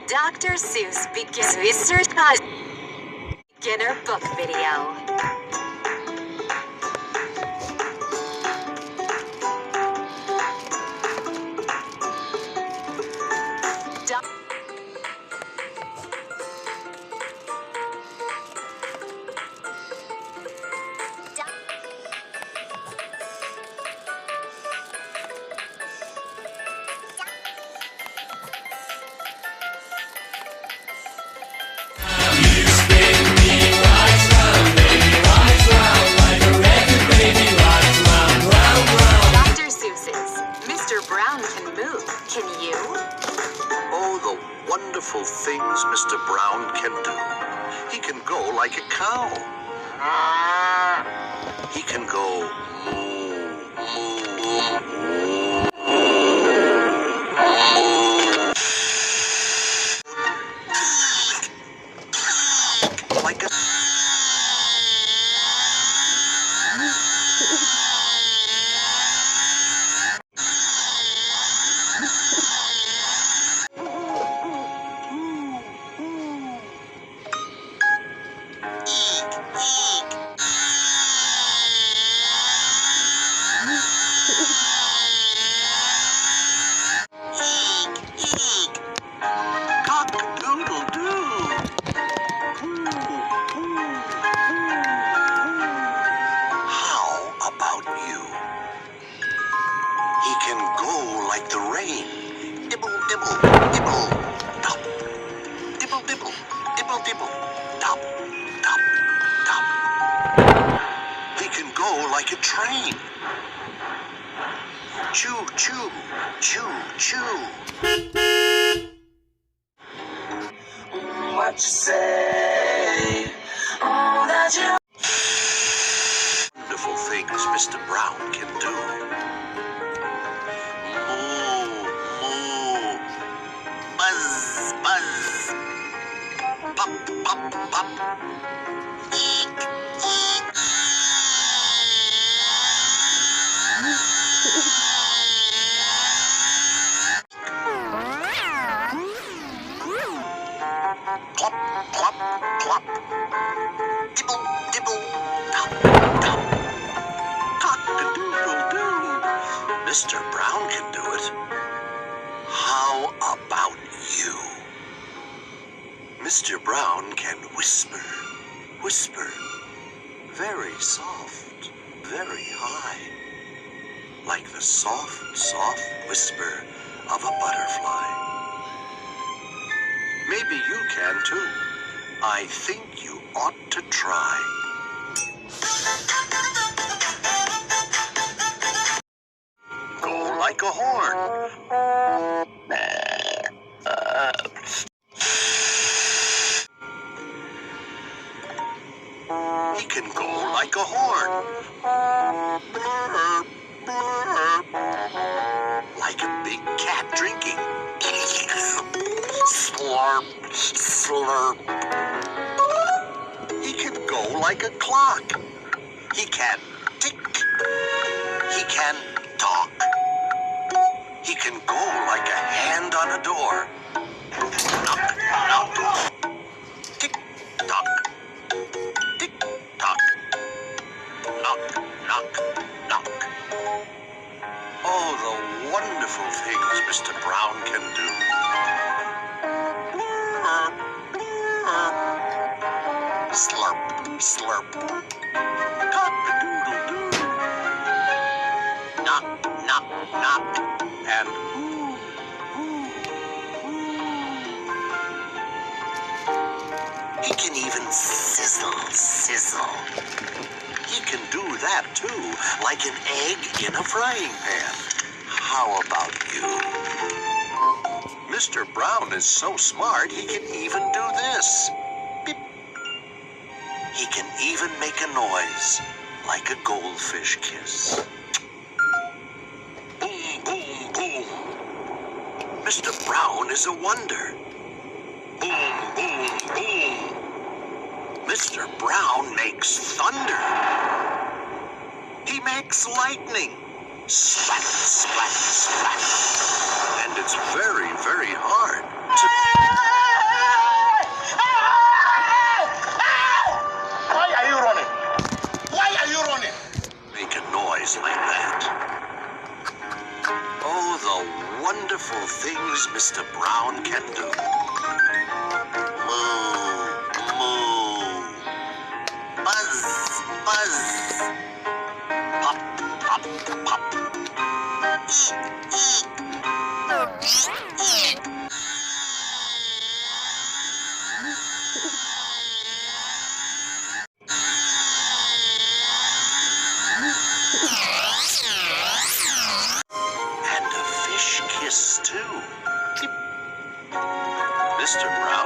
Dr. Seuss beginner book video. Wonderful things Mr. Brown can do. He can go like a cow. He can go moo, moo, moo. Like a like the rain. Dibble, dibble, dibble, dop. Dibble, dibble, dibble, dibble, dop, dop, dop. He can go like a train. Choo, choo, choo, choo. What you say? Oh, that you... Wonderful things Mr. Brown can do. Buzz, buzz. Pop, pop, pop. Eek, eek. Plop, plop, plop. Dibble, dibble. Dop, dop. Cock-a-doodle-doo. Mr. Brown can do it. How about you? Mr. Brown can whisper, whisper, very soft, very high, like the soft, soft whisper of a butterfly. Maybe you can too. I think you ought to try. Go like a horn. He can go like a horn. Blurp, blurp. Like a big cat drinking. Slurp, slurp. He can go like a clock. He can tick. He can talk. He can go like a hand on a door. Knock, knock. Tick, tock. Tick, tock. Knock, knock, knock. Oh, the wonderful things Mr. Brown can do. Slurp, slurp. Cock-a-doodle-doo. Knock, knock, knock. And he can even sizzle, sizzle. He can do that too, like an egg in a frying pan. How about you? Mr. Brown is so smart, he can even do this. Beep. He can even make a noise, like a goldfish kiss. Boom, boom, boom. Mr. Brown is a wonder. Boom, boom, boom. Mr. Brown makes thunder. He makes lightning. Splat, splat, splat. And it's very, very hard to... wonderful things Mr. Brown can do. Moo, moo. Buzz, buzz. Pop, pop, pop. Eek, eek. Eek. And a fish kiss, too. Mr. Brown